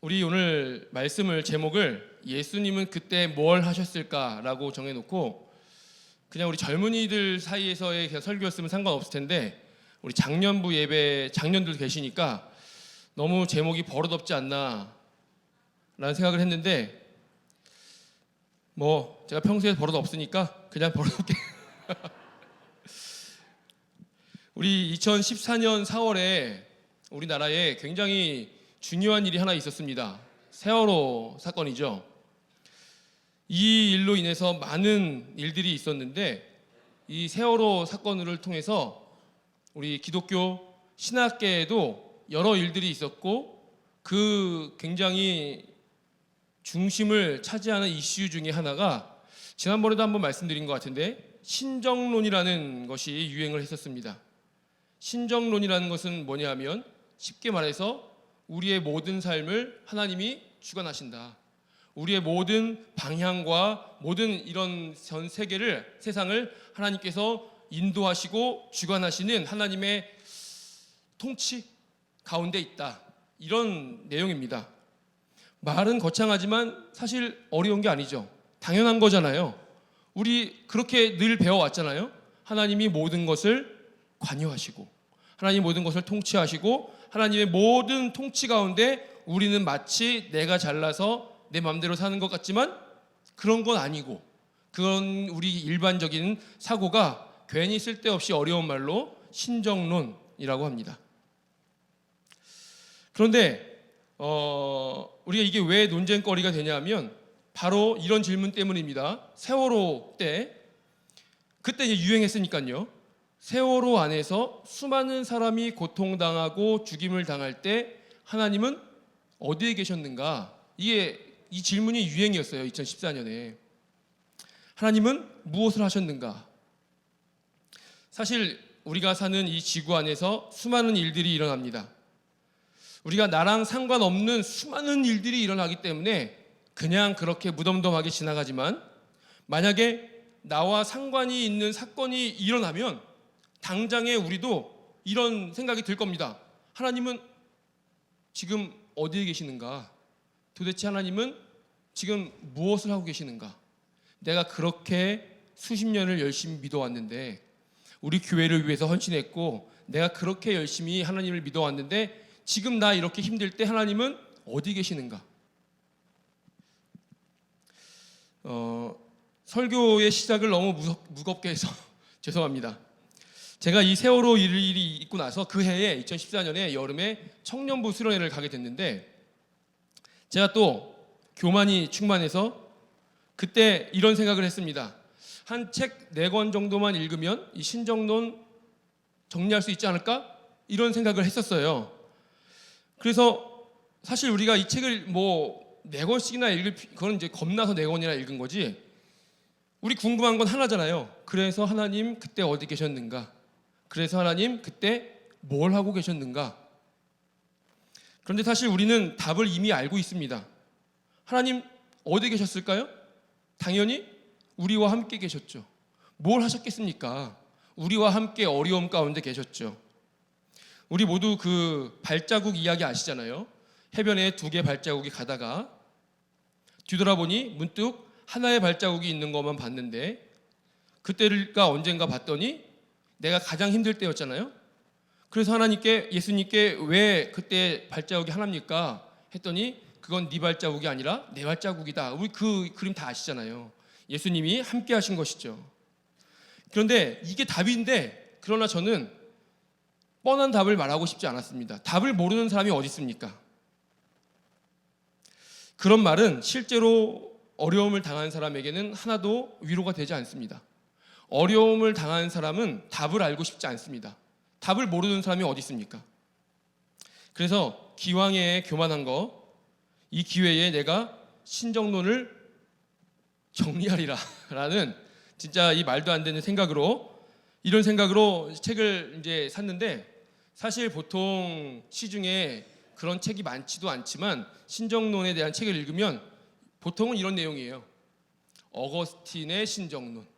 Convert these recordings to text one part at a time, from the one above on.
우리 오늘 말씀을 제목을 예수님은 그때 뭘 하셨을까라고 정해놓고 그냥 우리 젊은이들 사이에서의 그냥 설교였으면 상관없을 텐데 우리 작년부 예배 작년들 계시니까 너무 제목이 버릇없지 않나 라는 생각을 했는데 뭐 제가 평소에 버릇 없으니까 그냥 버릇없게 우리 2014년 4월에 우리나라에 굉장히 중요한 일이 하나 있었습니다. 세월호 사건이죠. 이 일로 인해서 많은 일들이 있었는데 이 세월호 사건을 통해서 우리 기독교 신학계에도 여러 일들이 있었고 그 굉장히 중심을 차지하는 이슈 중에 하나가 지난번에도 한번 말씀드린 것 같은데 신정론이라는 것이 유행을 했었습니다. 신정론이라는 것은 뭐냐 하면 쉽게 말해서 우리의 모든 삶을 하나님이 주관하신다. 우리의 모든 방향과 모든 이런 전 세계를 세상을 하나님께서 인도하시고 주관하시는 하나님의 통치 가운데 있다. 이런 내용입니다. 말은 거창하지만 사실 어려운 게 아니죠. 당연한 거잖아요. 우리 그렇게 늘 배워왔잖아요. 하나님이 모든 것을 관여하시고 하나님 모든 것을 통치하시고 하나님의 모든 통치 가운데 우리는 마치 내가 잘나서 내 마음대로 사는 것 같지만 그런 건 아니고 그런 우리 일반적인 사고가 괜히 쓸데없이 어려운 말로 신정론이라고 합니다. 그런데 우리가 이게 왜 논쟁거리가 되냐면 바로 이런 질문 때문입니다. 세월호 때 그때 이제 유행했으니까요. 세월호 안에서 수많은 사람이 고통당하고 죽임을 당할 때 하나님은 어디에 계셨는가? 이 질문이 유행이었어요. 2014년에. 하나님은 무엇을 하셨는가? 사실 우리가 사는 이 지구 안에서 수많은 일들이 일어납니다. 우리가 나랑 상관없는 수많은 일들이 일어나기 때문에 그냥 그렇게 무덤덤하게 지나가지만 만약에 나와 상관이 있는 사건이 일어나면 당장에 우리도 이런 생각이 들 겁니다. 하나님은 지금 어디에 계시는가? 도대체 하나님은 지금 무엇을 하고 계시는가? 내가 그렇게 수십 년을 열심히 믿어왔는데 우리 교회를 위해서 헌신했고 내가 그렇게 열심히 하나님을 믿어왔는데 지금 나 이렇게 힘들 때 하나님은 어디 계시는가? 설교의 시작을 너무 무겁게 해서 죄송합니다. 제가 이 세월호 일이 있고 나서 그 해에 2014년에 여름에 청년부 수련회를 가게 됐는데 제가 또 교만이 충만해서 그때 이런 생각을 했습니다. 한 책 4권 정도만 읽으면 이 신정론 정리할 수 있지 않을까? 이런 생각을 했었어요. 그래서 사실 우리가 이 책을 뭐 4권씩이나 읽을 그건 이제 겁나서 4권이나 읽은 거지. 우리 궁금한 건 하나잖아요. 그래서 하나님 그때 어디 계셨는가? 그래서 하나님 그때 뭘 하고 계셨는가? 그런데 사실 우리는 답을 이미 알고 있습니다. 하나님 어디 계셨을까요? 당연히 우리와 함께 계셨죠. 뭘 하셨겠습니까? 우리와 함께 어려움 가운데 계셨죠. 우리 모두 그 발자국 이야기 아시잖아요. 해변에 2개 발자국이 가다가 뒤돌아보니 문득 하나의 발자국이 있는 것만 봤는데 그때가 언젠가 봤더니 내가 가장 힘들 때였잖아요. 그래서 하나님께 예수님께 왜 그때 발자국이 하나입니까? 했더니 그건 네 발자국이 아니라 내 발자국이다. 우리 그 그림 다 아시잖아요. 예수님이 함께 하신 것이죠. 그런데 이게 답인데 그러나 저는 뻔한 답을 말하고 싶지 않았습니다. 답을 모르는 사람이 어디 있습니까? 그런 말은 실제로 어려움을 당한 사람에게는 하나도 위로가 되지 않습니다. 어려움을 당한 사람은 답을 알고 싶지 않습니다. 답을 모르는 사람이 어디 있습니까? 그래서 기왕에 교만한 거 이 기회에 내가 신정론을 정리하리라 라는 진짜 이 말도 안 되는 생각으로 이런 생각으로 책을 이제 샀는데 사실 보통 시중에 그런 책이 많지도 않지만 신정론에 대한 책을 읽으면 보통은 이런 내용이에요. 어거스틴의 신정론,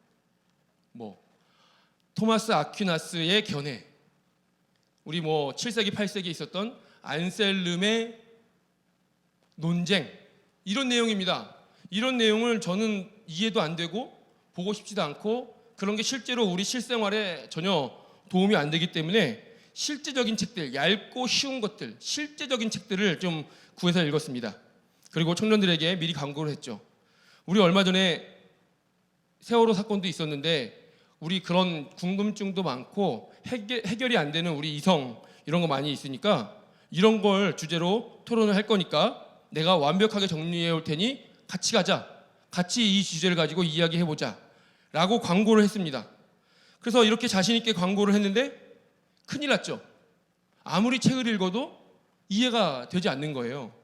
토마스 아퀴나스의 견해, 우리 7세기 8세기에 있었던 안셀름의 논쟁, 이런 내용입니다. 이런 내용을 저는 이해도 안 되고 보고 싶지도 않고, 그런 게 실제로 우리 실생활에 전혀 도움이 안 되기 때문에 실제적인 책들, 얇고 쉬운 것들, 실제적인 책들을 좀 구해서 읽었습니다. 그리고 청년들에게 미리 광고를 했죠. 우리 얼마 전에 세월호 사건도 있었는데 우리 그런 궁금증도 많고 해결이 안 되는 우리 이성 이런 거 많이 있으니까 이런 걸 주제로 토론을 할 거니까 내가 완벽하게 정리해 올 테니 같이 가자. 같이 이 주제를 가지고 이야기해 보자. 라고 광고를 했습니다. 그래서 이렇게 자신 있게 광고를 했는데 큰일 났죠. 아무리 책을 읽어도 이해가 되지 않는 거예요.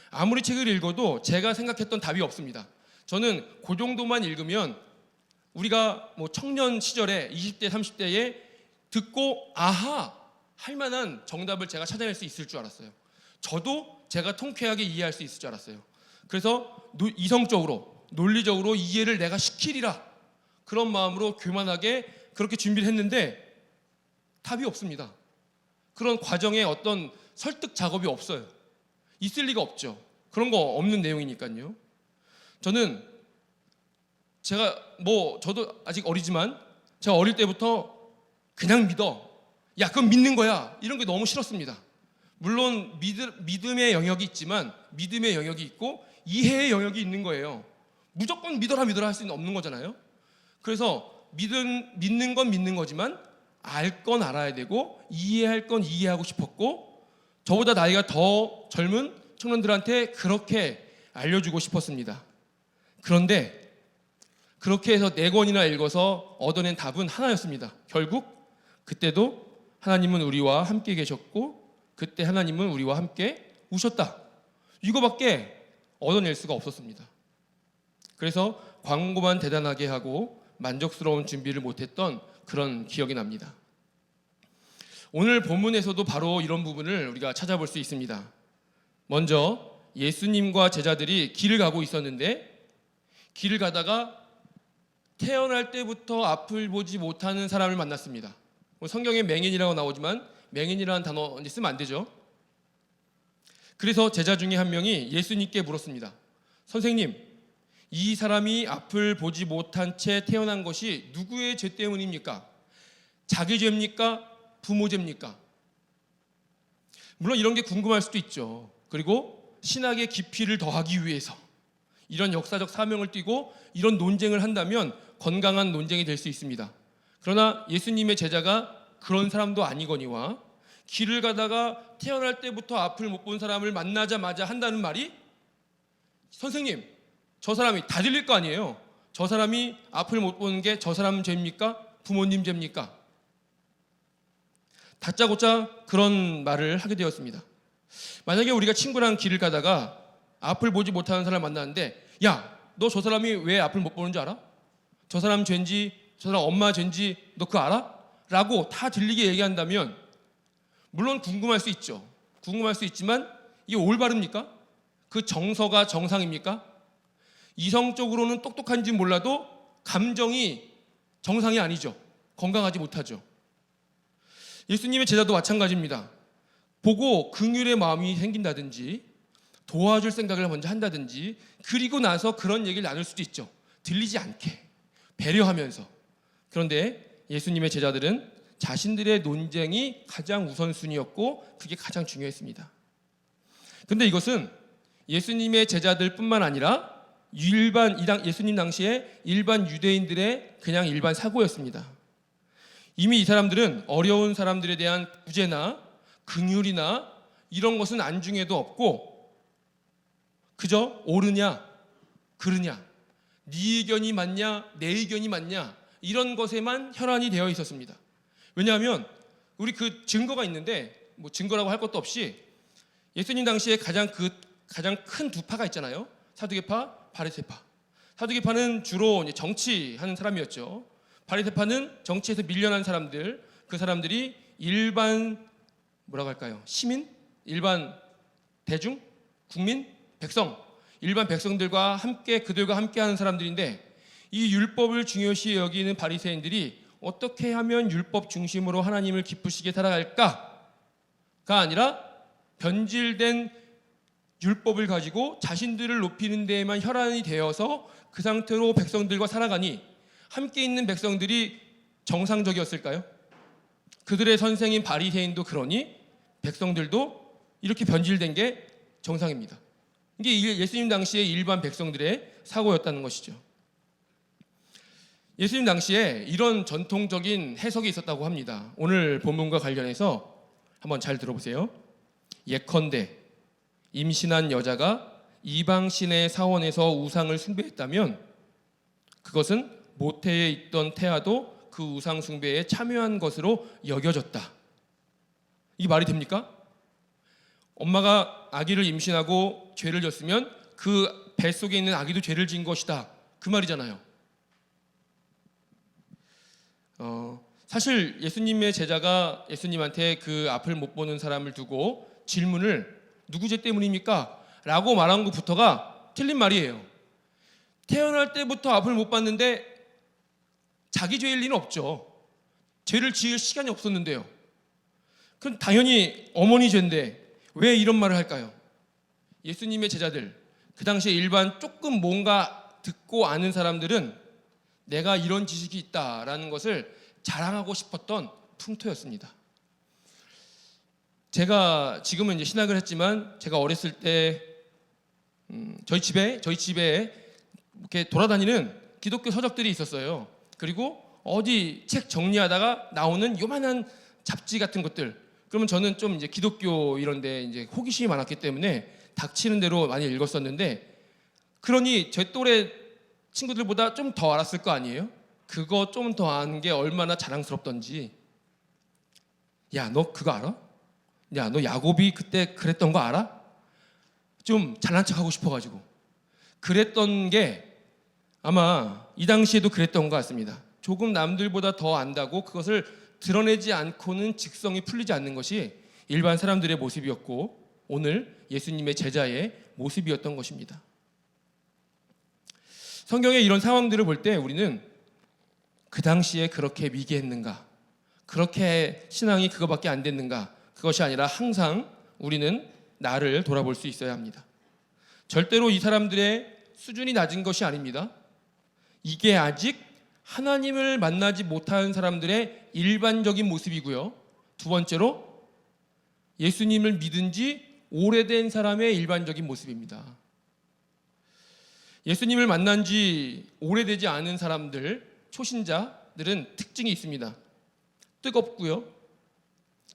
아무리 책을 읽어도 제가 생각했던 답이 없습니다. 저는 그 정도만 읽으면 우리가 뭐 청년 시절에 20대, 30대에 듣고 아하 할 만한 정답을 제가 찾아낼 수 있을 줄 알았어요. 저도 제가 통쾌하게 이해할 수 있을 줄 알았어요. 그래서 이성적으로, 논리적으로 이해를 내가 시키리라, 그런 마음으로 교만하게 그렇게 준비를 했는데 답이 없습니다. 그런 과정에 어떤 설득 작업이 없어요. 있을 리가 없죠. 그런 거 없는 내용이니까요. 저는 저도 아직 어리지만 제가 어릴 때부터 그냥 믿어, 야 그건 믿는 거야, 이런 게 너무 싫었습니다. 물론 믿음의 영역이 있지만 믿음의 영역이 있고 이해의 영역이 있는 거예요. 무조건 믿어라 할 수는 없는 거잖아요. 그래서 믿는 건 믿는 거지만 알 건 알아야 되고 이해할 건 이해하고 싶었고, 저보다 나이가 더 젊은 청년들한테 그렇게 알려주고 싶었습니다. 그런데 그렇게 해서 4권이나 읽어서 얻어낸 답은 하나였습니다. 결국 그때도 하나님은 우리와 함께 계셨고 그때 하나님은 우리와 함께 우셨다. 이거밖에 얻어낼 수가 없었습니다. 그래서 광고만 대단하게 하고 만족스러운 준비를 못했던 그런 기억이 납니다. 오늘 본문에서도 바로 이런 부분을 우리가 찾아볼 수 있습니다. 먼저 예수님과 제자들이 길을 가고 있었는데 길을 가다가 태어날 때부터 앞을 보지 못하는 사람을 만났습니다. 성경에 맹인이라고 나오지만 맹인이라는 단어 쓰면 안 되죠. 그래서 제자 중에 한 명이 예수님께 물었습니다. 선생님, 이 사람이 앞을 보지 못한 채 태어난 것이 누구의 죄 때문입니까? 자기 죄입니까? 부모 죄입니까? 물론 이런 게 궁금할 수도 있죠. 그리고 신학의 깊이를 더하기 위해서 이런 역사적 사명을 띠고 이런 논쟁을 한다면 건강한 논쟁이 될 수 있습니다. 그러나 예수님의 제자가 그런 사람도 아니거니와 길을 가다가 태어날 때부터 앞을 못 본 사람을 만나자마자 한다는 말이, 선생님, 저 사람이 다 들릴 거 아니에요. 저 사람이 앞을 못 보는 게 저 사람 죄입니까? 부모님 죄입니까? 다짜고짜 그런 말을 하게 되었습니다. 만약에 우리가 친구랑 길을 가다가 앞을 보지 못하는 사람을 만났는데, 야, 너 저 사람이 왜 앞을 못 보는 줄 알아? 저 사람 죄인지 저 사람 엄마 죄인지 너 그거 알아? 라고 다 들리게 얘기한다면 물론 궁금할 수 있죠. 궁금할 수 있지만 이게 올바릅니까? 그 정서가 정상입니까? 이성적으로는 똑똑한지 몰라도 감정이 정상이 아니죠. 건강하지 못하죠. 예수님의 제자도 마찬가지입니다. 보고 긍휼의 마음이 생긴다든지 도와줄 생각을 먼저 한다든지 그리고 나서 그런 얘기를 나눌 수도 있죠. 들리지 않게 배려하면서. 그런데 예수님의 제자들은 자신들의 논쟁이 가장 우선순위였고 그게 가장 중요했습니다. 그런데 이것은 예수님의 제자들뿐만 아니라 예수님 당시에 일반 유대인들의 그냥 일반 사고였습니다. 이미 이 사람들은 어려운 사람들에 대한 구제나 긍휼이나 이런 것은 안중에도 없고 그저 옳으냐 그르냐, 네 의견이 맞냐 내 의견이 맞냐, 이런 것에만 혈안이 되어 있었습니다. 왜냐하면 우리 그 증거가 있는데, 뭐 증거라고 할 것도 없이 예수님 당시에 가장 큰 두 파가 있잖아요. 사두개파, 바리새파. 사두개파는 주로 정치하는 사람이었죠. 바리새파는 정치에서 밀려난 사람들, 그 사람들이 일반 시민, 일반 대중, 국민, 백성, 일반 백성들과 함께 그들과 함께하는 사람들인데, 이 율법을 중요시 여기는 바리새인들이 어떻게 하면 율법 중심으로 하나님을 기쁘시게 살아갈까가 아니라 변질된 율법을 가지고 자신들을 높이는 데에만 혈안이 되어서 그 상태로 백성들과 살아가니 함께 있는 백성들이 정상적이었을까요? 그들의 선생인 바리새인도 그러니 백성들도 이렇게 변질된 게 정상입니다. 이게 예수님 당시의 일반 백성들의 사고였다는 것이죠. 예수님 당시에 이런 전통적인 해석이 있었다고 합니다. 오늘 본문과 관련해서 한번 잘 들어보세요. 예컨대 임신한 여자가 이방신의 사원에서 우상을 숭배했다면 그것은 모태에 있던 태아도 그 우상 숭배에 참여한 것으로 여겨졌다. 이게 말이 됩니까? 엄마가 아기를 임신하고 죄를 졌으면 그 뱃속에 있는 아기도 죄를 지은 것이다. 그 말이잖아요. 사실 예수님의 제자가 예수님한테 그 앞을 못 보는 사람을 두고 질문을 누구 죄 때문입니까? 라고 말한 것부터가 틀린 말이에요. 태어날 때부터 앞을 못 봤는데 자기 죄일 리는 없죠. 죄를 지을 시간이 없었는데요. 그럼 당연히 어머니 죄인데 왜 이런 말을 할까요? 예수님의 제자들, 그 당시에 일반 조금 뭔가 듣고 아는 사람들은 내가 이런 지식이 있다라는 것을 자랑하고 싶었던 풍토였습니다. 제가 지금은 이제 신학을 했지만 제가 어렸을 때 저희 집에 이렇게 돌아다니는 기독교 서적들이 있었어요. 그리고 어디 책 정리하다가 나오는 요만한 잡지 같은 것들. 그러면 저는 좀 이제 기독교 이런데 이제 호기심이 많았기 때문에 닥치는 대로 많이 읽었었는데, 그러니 제 또래 친구들보다 좀 더 알았을 거 아니에요? 그거 좀 더 아는 게 얼마나 자랑스럽던지. 야, 너 그거 알아? 야, 너 야곱이 그때 그랬던 거 알아? 좀 잘난 척하고 싶어가지고 그랬던 게 아마 이 당시에도 그랬던 것 같습니다. 조금 남들보다 더 안다고 그것을 드러내지 않고는 직성이 풀리지 않는 것이 일반 사람들의 모습이었고 오늘 예수님의 제자의 모습이었던 것입니다. 성경의 이런 상황들을 볼 때 우리는 그 당시에 그렇게 미개했는가, 그렇게 신앙이 그거밖에 안 됐는가, 그것이 아니라 항상 우리는 나를 돌아볼 수 있어야 합니다. 절대로 이 사람들의 수준이 낮은 것이 아닙니다. 이게 아직 하나님을 만나지 못한 사람들의 일반적인 모습이고요. 두 번째로 예수님을 믿은 지 오래된 사람의 일반적인 모습입니다. 예수님을 만난 지 오래되지 않은 사람들, 초신자들은 특징이 있습니다. 뜨겁고요,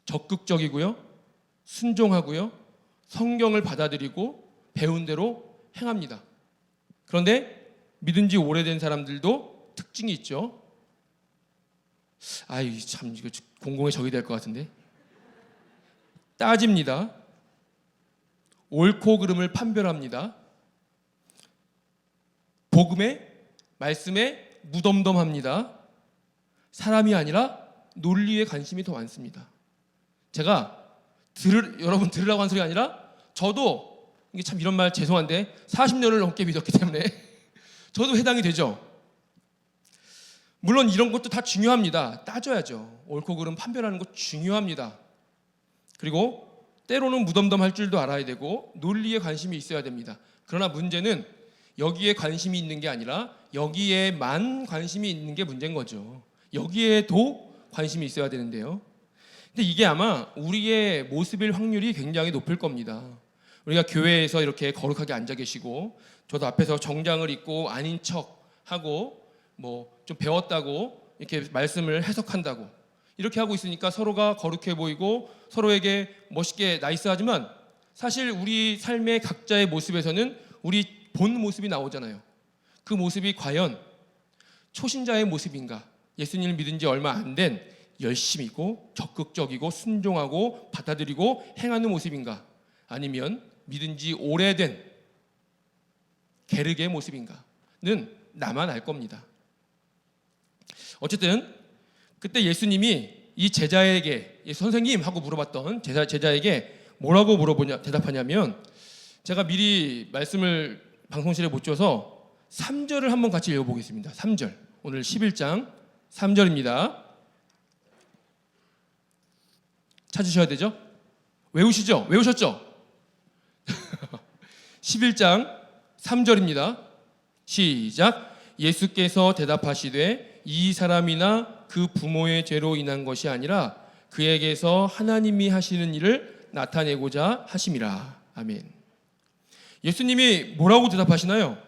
적극적이고요, 순종하고요, 성경을 받아들이고 배운 대로 행합니다. 그런데 믿은 지 오래된 사람들도 특징이 있죠. 아이 참 이거 공공의 적이 될 것 같은데. 따집니다. 옳고 그름을 판별합니다. 복음에 말씀에 무덤덤합니다. 사람이 아니라 논리에 관심이 더 많습니다. 제가 여러분 들으라고 한 소리가 아니라 저도 이게 참 이런 말 죄송한데 40년을 넘게 믿었기 때문에 저도 해당이 되죠. 물론 이런 것도 다 중요합니다. 따져야죠. 옳고 그름 판별하는 것 중요합니다. 그리고 때로는 무덤덤할 줄도 알아야 되고 논리에 관심이 있어야 됩니다. 그러나 문제는 여기에 관심이 있는 게 아니라 여기에만 관심이 있는 게 문제인 거죠. 여기에도 관심이 있어야 되는데요. 근데 이게 아마 우리의 모습일 확률이 굉장히 높을 겁니다. 우리가 교회에서 이렇게 거룩하게 앉아 계시고 저도 앞에서 정장을 입고 아닌 척하고 뭐 좀 배웠다고 이렇게 말씀을 해석한다고 이렇게 하고 있으니까 서로가 거룩해 보이고 서로에게 멋있게 나이스하지만 사실 우리 삶의 각자의 모습에서는 우리 본 모습이 나오잖아요. 그 모습이 과연 초신자의 모습인가? 예수님을 믿은 지 얼마 안 된 열심이고 적극적이고 순종하고 받아들이고 행하는 모습인가? 아니면 믿은 지 오래된 게르게의 모습인가는 나만 알 겁니다. 어쨌든 그때 예수님이 이 제자에게 선생님 하고 물어봤던 제자에게 뭐라고 대답하냐면 제가 미리 말씀을 방송실에 못 줘서 3절을 한번 같이 읽어보겠습니다. 3절 오늘 11장 3절입니다. 찾으셔야 되죠? 외우셨죠? 11장 3절입니다. 시작. 예수께서 대답하시되 이 사람이나 그 부모의 죄로 인한 것이 아니라 그에게서 하나님이 하시는 일을 나타내고자 하심이라. 아멘. 예수님이 뭐라고 대답하시나요?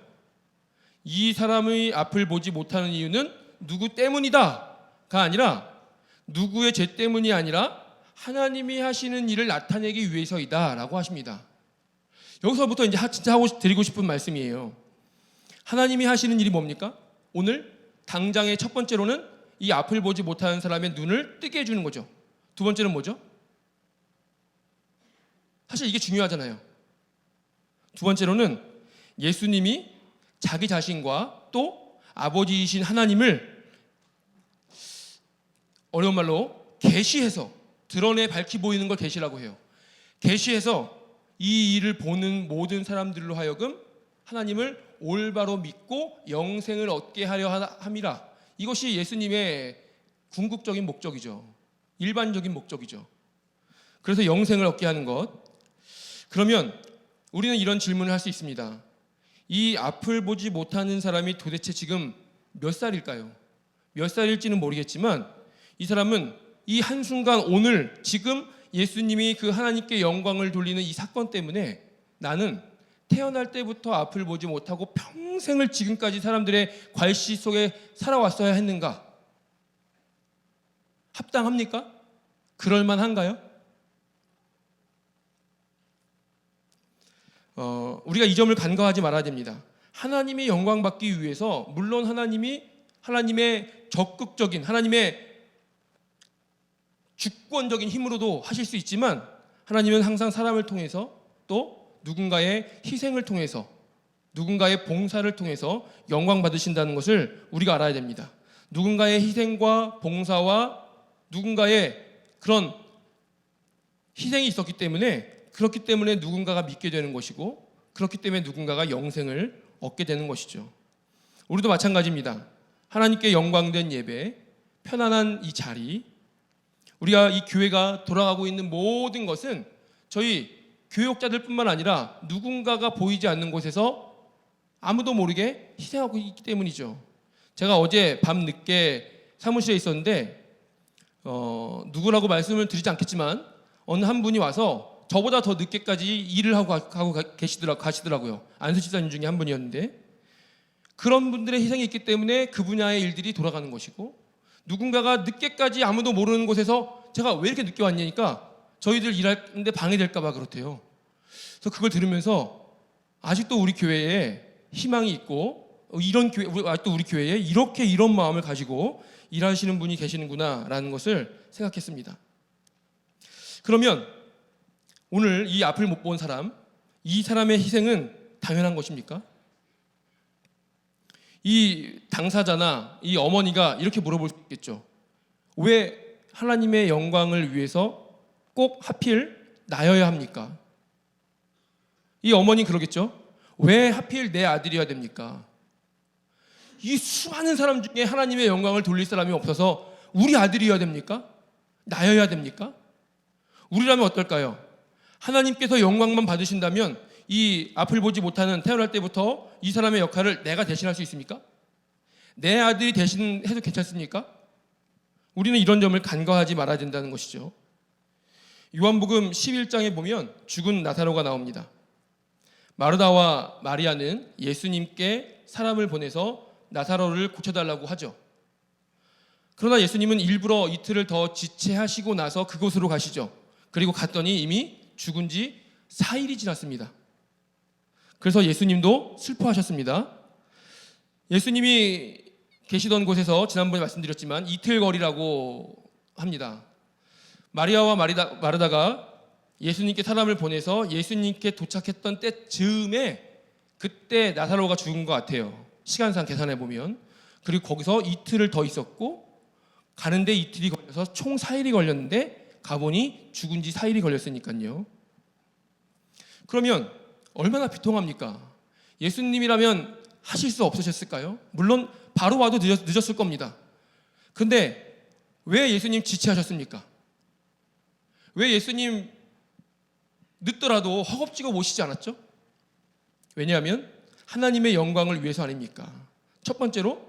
이 사람의 앞을 보지 못하는 이유는 누구 때문이다가 아니라 누구의 죄 때문이 아니라 하나님이 하시는 일을 나타내기 위해서이다 라고 하십니다. 여기서부터 이제 진짜 하고 드리고 싶은 말씀이에요. 하나님이 하시는 일이 뭡니까? 오늘 당장의 첫 번째로는 이 앞을 보지 못하는 사람의 눈을 뜨게 해주는 거죠. 두 번째는 뭐죠? 사실 이게 중요하잖아요. 두 번째로는 예수님이 자기 자신과 또 아버지이신 하나님을 어려운 말로 계시해서 드러내 밝히 보이는 걸 계시라고 해요. 계시해서 이 일을 보는 모든 사람들로 하여금 하나님을 올바로 믿고 영생을 얻게 하려 함이라. 이것이 예수님의 궁극적인 목적이죠. 일반적인 목적이죠. 그래서 영생을 얻게 하는 것. 그러면 우리는 이런 질문을 할 수 있습니다. 이 앞을 보지 못하는 사람이 도대체 지금 몇 살일까요? 몇 살일지는 모르겠지만 이 사람은 이 한순간 오늘 지금 예수님이 그 하나님께 영광을 돌리는 이 사건 때문에 나는 태어날 때부터 앞을 보지 못하고 평생을 지금까지 사람들의 괄시 속에 살아왔어야 했는가? 합당합니까? 그럴만한가요? 우리가 이 점을 간과하지 말아야 됩니다. 하나님의 영광 받기 위해서 물론 하나님의 적극적인 하나님의 주권적인 힘으로도 하실 수 있지만 하나님은 항상 사람을 통해서 또 누군가의 희생을 통해서 누군가의 봉사를 통해서 영광 받으신다는 것을 우리가 알아야 됩니다. 누군가의 희생과 봉사와 누군가의 그런 희생이 있었기 때문에 그렇기 때문에 누군가가 믿게 되는 것이고 그렇기 때문에 누군가가 영생을 얻게 되는 것이죠. 우리도 마찬가지입니다. 하나님께 영광된 예배, 편안한 이 자리, 우리가 이 교회가 돌아가고 있는 모든 것은 저희 교역자들뿐만 아니라 누군가가 보이지 않는 곳에서 아무도 모르게 희생하고 있기 때문이죠. 제가 어제 밤 늦게 사무실에 있었는데 누구라고 말씀을 드리지 않겠지만 어느 한 분이 와서 저보다 더 늦게까지 일을 하고 가시더라고요. 안수 집사님 중에 한 분이었는데 그런 분들의 희생이 있기 때문에 그 분야의 일들이 돌아가는 것이고 누군가가 늦게까지 아무도 모르는 곳에서 제가 왜 이렇게 늦게 왔냐니까 저희들 일하는데 방해될까 봐 그렇대요. 그래서 그걸 들으면서 아직도 우리 교회에 희망이 있고 이런 교회, 아직도 우리 교회에 이런 마음을 가지고 일하시는 분이 계시는구나라는 것을 생각했습니다. 그러면 오늘 이 앞을 못 본 사람, 이 사람의 희생은 당연한 것입니까? 이 당사자나 이 어머니가 이렇게 물어볼 수 있겠죠. 왜 하나님의 영광을 위해서 꼭 하필 나여야 합니까? 이 어머니 그러겠죠. 왜 하필 내 아들이어야 됩니까? 이 수많은 사람 중에 하나님의 영광을 돌릴 사람이 없어서 우리 아들이어야 됩니까? 나여야 됩니까? 우리라면 어떨까요? 하나님께서 영광만 받으신다면 이 앞을 보지 못하는 태어날 때부터 이 사람의 역할을 내가 대신할 수 있습니까? 내 아들이 대신해도 괜찮습니까? 우리는 이런 점을 간과하지 말아야 된다는 것이죠. 요한복음 11장에 보면 죽은 나사로가 나옵니다. 마르다와 마리아는 예수님께 사람을 보내서 나사로를 고쳐달라고 하죠. 그러나 예수님은 일부러 이틀을 더 지체하시고 나서 그곳으로 가시죠. 그리고 갔더니 이미 죽은 지 4일이 지났습니다. 그래서 예수님도 슬퍼하셨습니다. 예수님이 계시던 곳에서 지난번에 말씀드렸지만 이틀 거리라고 합니다. 마리아와 마르다가 예수님께 사람을 보내서 예수님께 도착했던 때 즈음에 그때 나사로가 죽은 것 같아요. 시간상 계산해 보면. 그리고 거기서 이틀을 더 있었고 가는데 이틀이 걸려서 총 4일이 걸렸는데 가보니 죽은 지 4일이 걸렸으니까요. 그러면 얼마나 비통합니까? 예수님이라면 하실 수 없으셨을까요? 물론 바로 와도 늦었을 겁니다. 근데 왜 예수님 지체하셨습니까? 왜 예수님 늦더라도 허겁지겁 오시지 않았죠? 왜냐하면 하나님의 영광을 위해서 아닙니까? 첫 번째로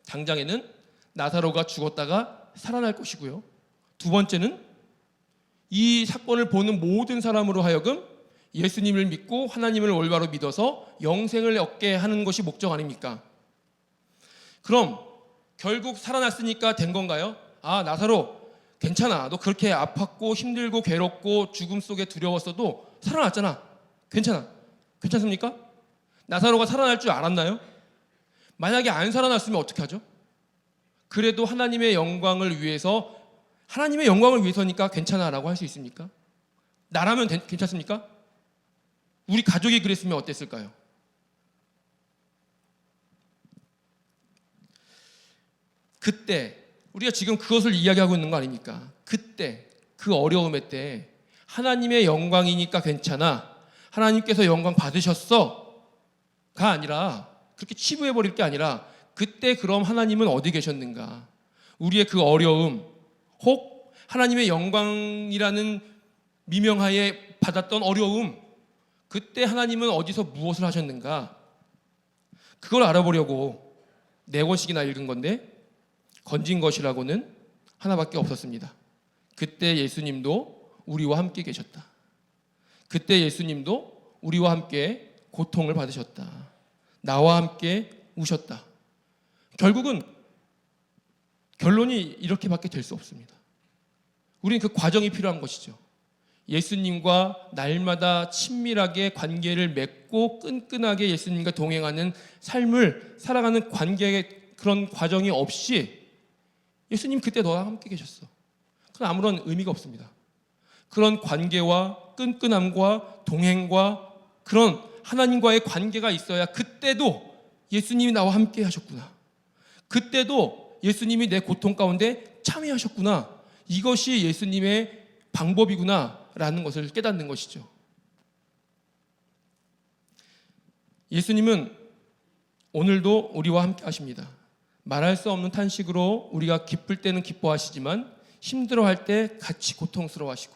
당장에는 나사로가 죽었다가 살아날 것이고요. 두 번째는 이 사건을 보는 모든 사람으로 하여금 예수님을 믿고 하나님을 올바로 믿어서 영생을 얻게 하는 것이 목적 아닙니까? 그럼 결국 살아났으니까 된 건가요? 아, 나사로 괜찮아. 너 그렇게 아팠고 힘들고 괴롭고 죽음 속에 두려웠어도 살아났잖아. 괜찮아. 괜찮습니까? 나사로가 살아날 줄 알았나요? 만약에 안 살아났으면 어떻게 하죠? 그래도 하나님의 영광을 위해서니까 괜찮아라고 할 수 있습니까? 나라면 괜찮습니까? 우리 가족이 그랬으면 어땠을까요? 그때 우리가 지금 그것을 이야기하고 있는 거 아닙니까? 그때 그 어려움의 때 하나님의 영광이니까 괜찮아, 하나님께서 영광 받으셨어가 아니라, 그렇게 치부해버릴 게 아니라, 그때 그럼 하나님은 어디 계셨는가? 우리의 그 어려움, 혹 하나님의 영광이라는 미명하에 받았던 어려움, 그때 하나님은 어디서 무엇을 하셨는가? 그걸 알아보려고 4권씩이나 읽은 건데, 건진 것이라고는 하나밖에 없었습니다. 그때 예수님도 우리와 함께 계셨다. 그때 예수님도 우리와 함께 고통을 받으셨다. 나와 함께 우셨다. 결국은 결론이 이렇게밖에 될 수 없습니다. 우리는 그 과정이 필요한 것이죠. 예수님과 날마다 친밀하게 관계를 맺고 끈끈하게 예수님과 동행하는 삶을 살아가는 관계의 그런 과정이 없이 예수님 그때 너와 함께 계셨어. 그건 아무런 의미가 없습니다. 그런 관계와 끈끈함과 동행과 그런 하나님과의 관계가 있어야 그때도 예수님이 나와 함께 하셨구나. 그때도 예수님이 내 고통 가운데 참여하셨구나. 이것이 예수님의 방법이구나 라는 것을 깨닫는 것이죠. 예수님은 오늘도 우리와 함께 하십니다. 말할 수 없는 탄식으로 우리가 기쁠 때는 기뻐하시지만 힘들어할 때 같이 고통스러워하시고,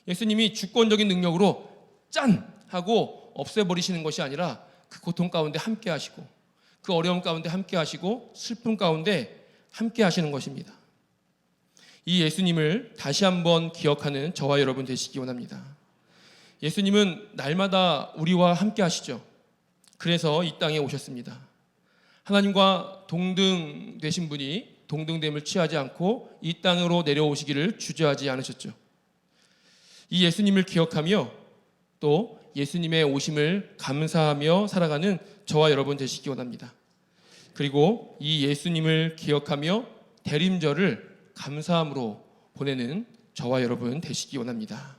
예수님이 주권적인 능력으로 짠! 하고 없애버리시는 것이 아니라 그 고통 가운데 함께 하시고, 그 어려움 가운데 함께 하시고, 슬픔 가운데 함께 하시는 것입니다. 이 예수님을 다시 한번 기억하는 저와 여러분 되시기 원합니다. 예수님은 날마다 우리와 함께 하시죠. 그래서 이 땅에 오셨습니다. 하나님과 동등되신 분이 동등됨을 취하지 않고 이 땅으로 내려오시기를 주저하지 않으셨죠. 이 예수님을 기억하며 또 예수님의 오심을 감사하며 살아가는 저와 여러분 되시기 원합니다. 그리고 이 예수님을 기억하며 대림절을 감사함으로 보내는 저와 여러분 되시기 원합니다.